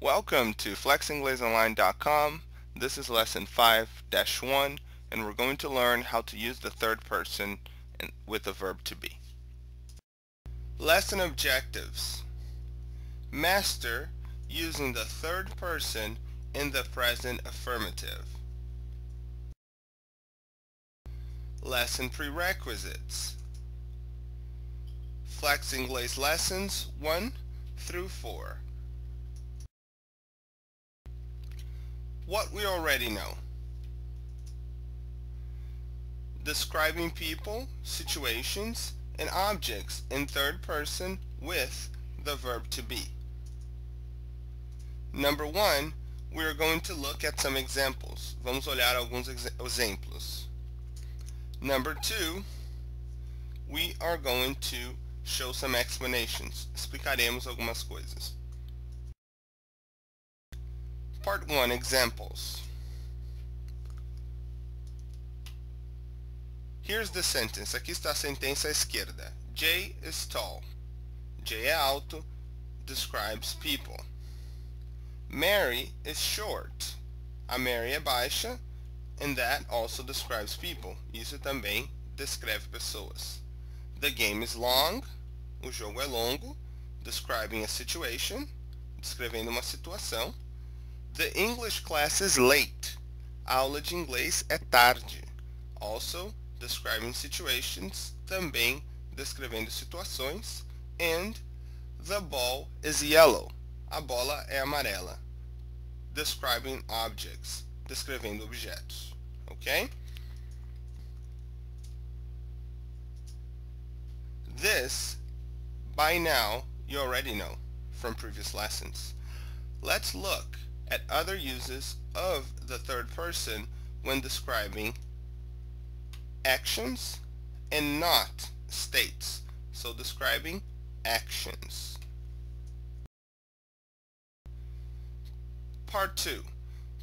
Welcome to FlexInglesOnline.com. This is lesson 5-1 and we're going to learn how to use the third person with the verb to be. Lesson objectives. Master using the third person in the present affirmative. Lesson prerequisites. FlexIngles lessons 1 through 4. What we already know. Describing people, situations, and objects in third person with the verb to be. Number 1, we are going to look at some examples. Vamos olhar alguns exemplos. Number 2, we are going to show some explanations. Explicaremos algumas coisas. Part 1, examples. Here's the sentence. Aqui está a sentença à esquerda. Jay is tall. Jay é alto. Describes people. Mary is short. A Mary é baixa. And that also describes people. Isso também descreve pessoas. The game is long. O jogo é longo. Describing a situation. Descrevendo uma situação. The English class is late. A aula de inglês é tarde. Also describing situations. Também descrevendo situações. And the ball is yellow. A bola é amarela. Describing objects. Descrevendo objetos. Okay? This, by now, you already know from previous lessons. Let's look at other uses of the third person when describing actions and not states. So describing actions. Part 2.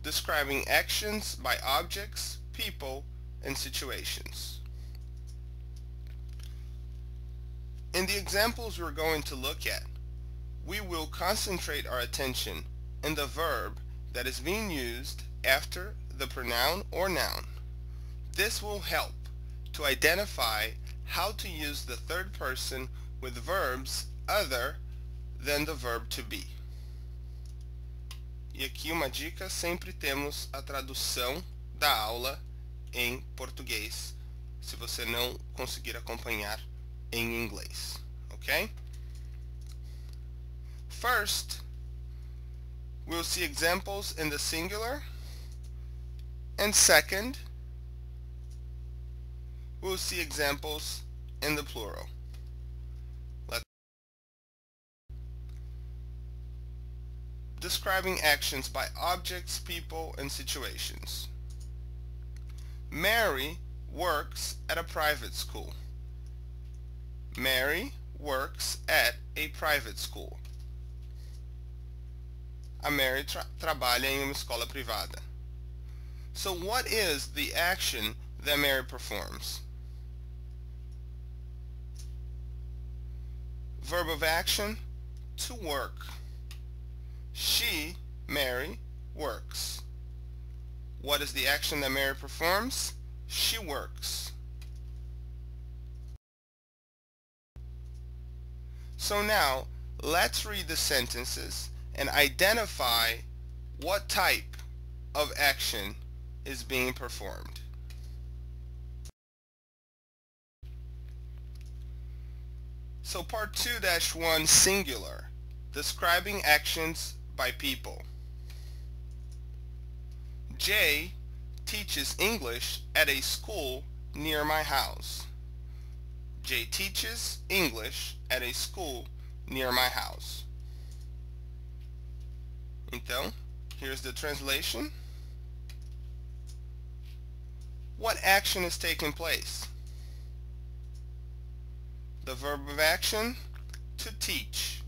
Describing actions by objects, people, and situations. In the examples we're going to look at, we will concentrate our attention in the verb that is being used after the pronoun or noun. This will help to identify how to use the third person with verbs other than the verb to be. E aqui uma dica, sempre temos a tradução da aula em português, se você não conseguir acompanhar em inglês, okay? First, we'll see examples in the singular, and second, we'll see examples in the plural. Describing actions by objects, people, and situations. Mary works at a private school. Mary works at a private school. A Mary trabalha em uma escola privada. So what is the action that Mary performs? Verb of action, to work. She, Mary, works. What is the action that Mary performs? She works. So now, let's read the sentences and identify what type of action is being performed. So part 2-1 singular, describing actions by people. Jay teaches English at a school near my house. Jay teaches English at a school near my house. Então, here's the translation. What action is taking place? The verb of action, to teach.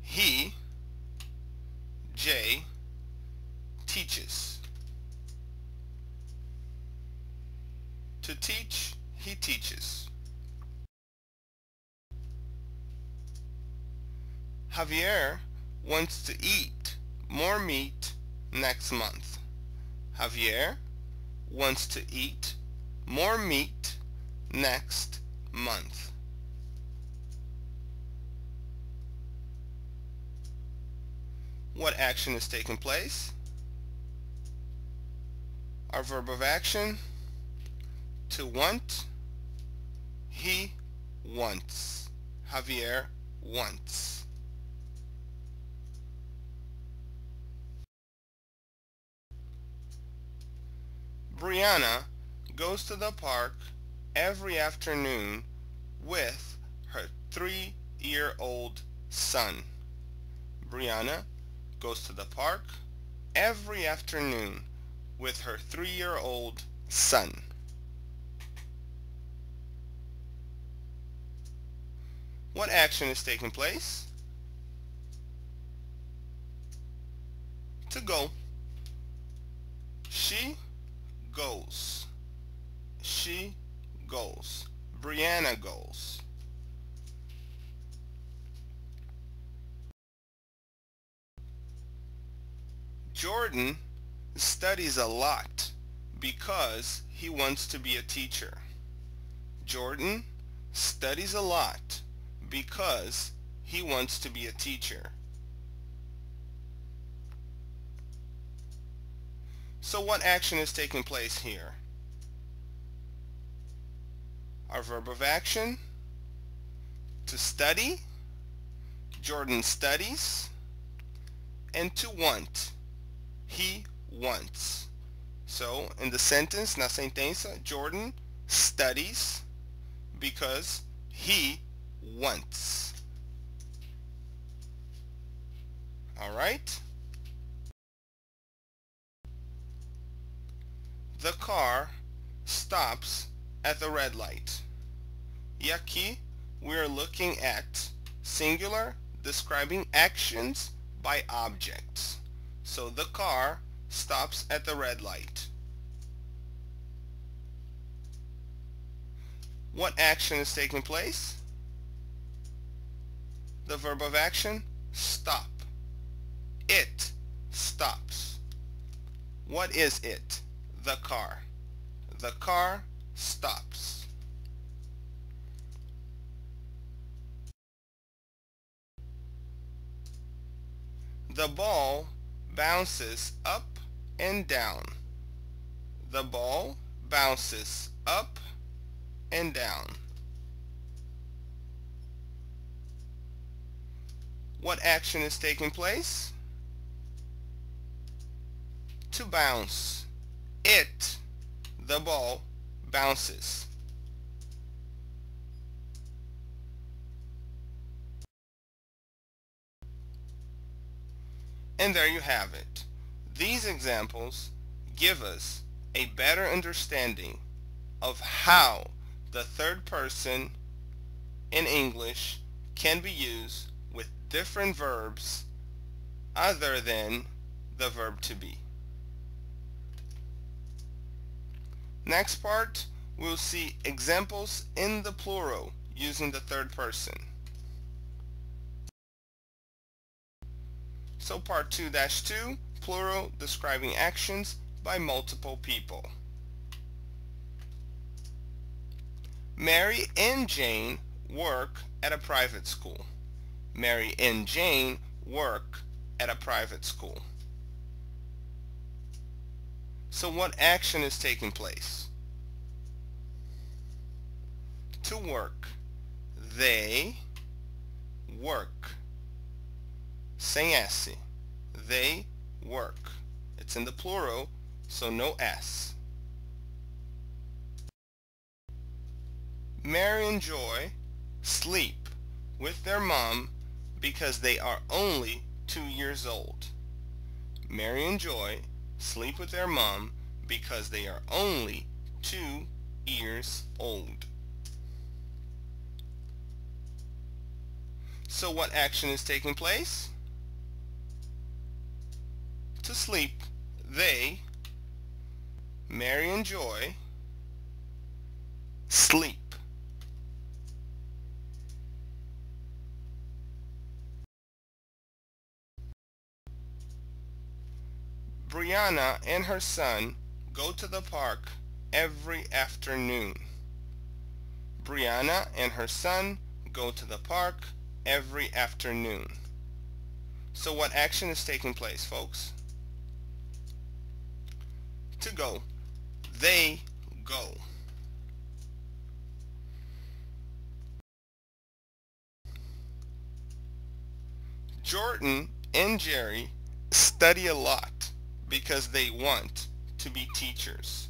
He, Jay, teaches. To teach, he teaches. Javier wants to eat more meat next month. Javier wants to eat more meat next month. What action is taking place? Our verb of action, to want. He wants. Javier wants. Brianna goes to the park every afternoon with her 3-year-old son. Brianna goes to the park every afternoon with her 3-year-old son. What action is taking place? To go. She goes. She goes. Brianna goes. Jordan studies a lot because he wants to be a teacher. Jordan studies a lot because he wants to be a teacher. So what action is taking place here? Our verb of action, to study. Jordan studies. And to want. He wants. So in the sentence, na sentença, Jordan studies because he wants. All right? The car stops at the red light. E aqui we are looking at singular describing actions by objects. So the car stops at the red light. What action is taking place? The verb of action, stop. It stops. What is it? The car. The car stops. The ball bounces up and down. The ball bounces up and down. What action is taking place? To bounce. It, the ball, bounces. And there you have it. These examples give us a better understanding of how the third person in English can be used with different verbs other than the verb to be. Next part, we'll see examples in the plural using the third person. So part 2-2, plural describing actions by multiple people. Mary and Jane work at a private school. Mary and Jane work at a private school. So what action is taking place? To work. They work. Sem S. They work. It's in the plural, so no S. Mary and Joy sleep with their mom because they are only 2 years old. Mary and Joy sleep with their mom because they are only 2 years old. So what action is taking place? To sleep. They, Mary and Joy, sleep. Brianna and her son go to the park every afternoon. Brianna and her son go to the park every afternoon. So what action is taking place, folks? To go. They go. Jordan and Jerry study a lot because they want to be teachers.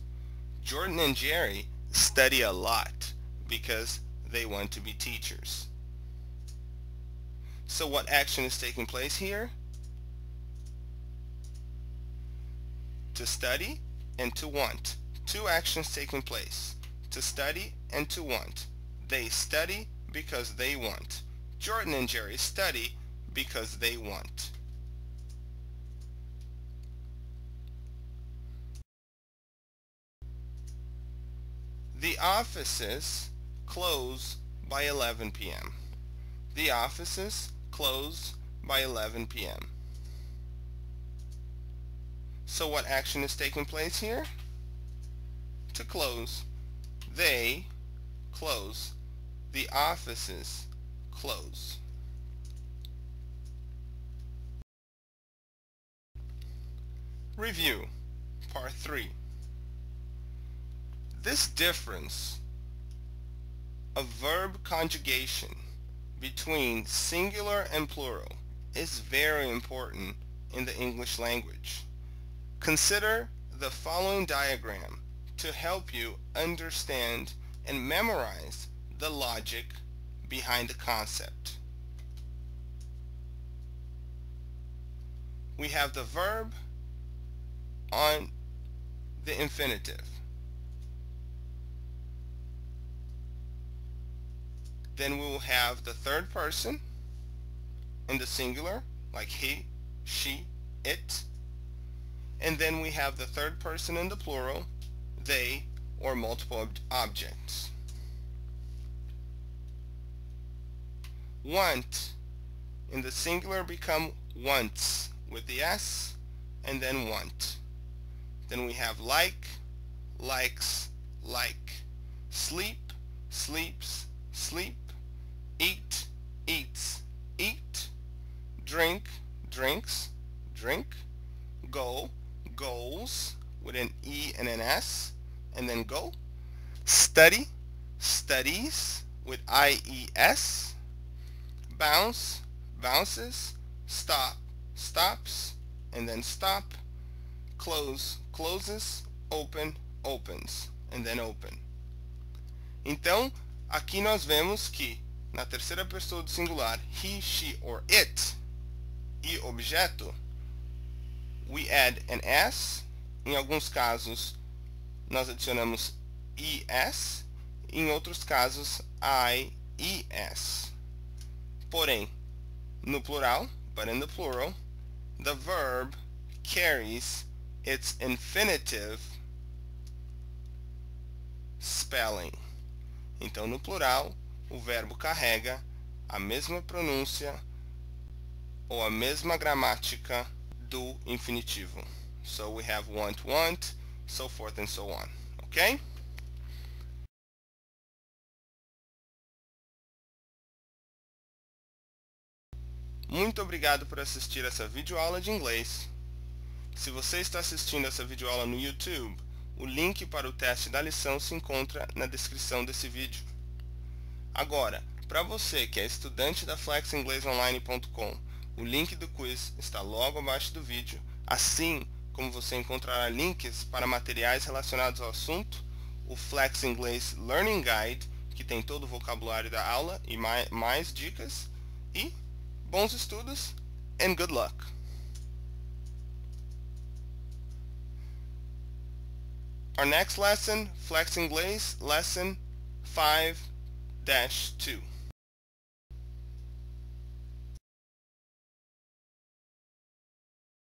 Jordan and Jerry study a lot because they want to be teachers. So what action is taking place here? To study and to want. Two actions taking place. To study and to want. They study because they want. Jordan and Jerry study because they want. The offices close by 11 p.m. The offices close by 11 p.m. So what action is taking place here? To close. They close. The offices close. Review, Part 3. This difference of verb conjugation between singular and plural is very important in the English language. Consider the following diagram to help you understand and memorize the logic behind the concept. We have the verb on the infinitive. Then we will have the third person in the singular, like he, she, it. And then we have the third person in the plural, they, or multiple objects. Want in the singular become wants with the S, and then want. Then we have like, likes, like. Sleep, sleeps, sleep. Eat, eats, eat. Drink, drinks, drink. Go, goals, with an E and an S, and then go. Study, studies, with I-E-S. Bounce, bounces. Stop, stops, and then stop. Close, closes. Open, opens, and then open. Então, aqui nós vemos que na terceira pessoa do singular, he, she, or it, e objeto, we add an S. Em alguns casos, nós adicionamos ES. Em outros casos, IES. Porém, no plural, but in the plural, the verb carries its infinitive spelling. Então, no plural, o verbo carrega a mesma pronúncia ou a mesma gramática do infinitivo. So we have want, want, so forth and so on. Ok? Muito obrigado por assistir essa videoaula de inglês. Se você está assistindo essa videoaula no YouTube, o link para o teste da lição se encontra na descrição desse vídeo. Agora, para você que é estudante da FlexInglesOnline.com, o link do quiz está logo abaixo do vídeo, assim como você encontrará links para materiais relacionados ao assunto, o Flex Inglês Learning Guide, que tem todo o vocabulário da aula e mais dicas, e bons estudos and good luck! Our next lesson, Flex Inglês, lesson 5-2.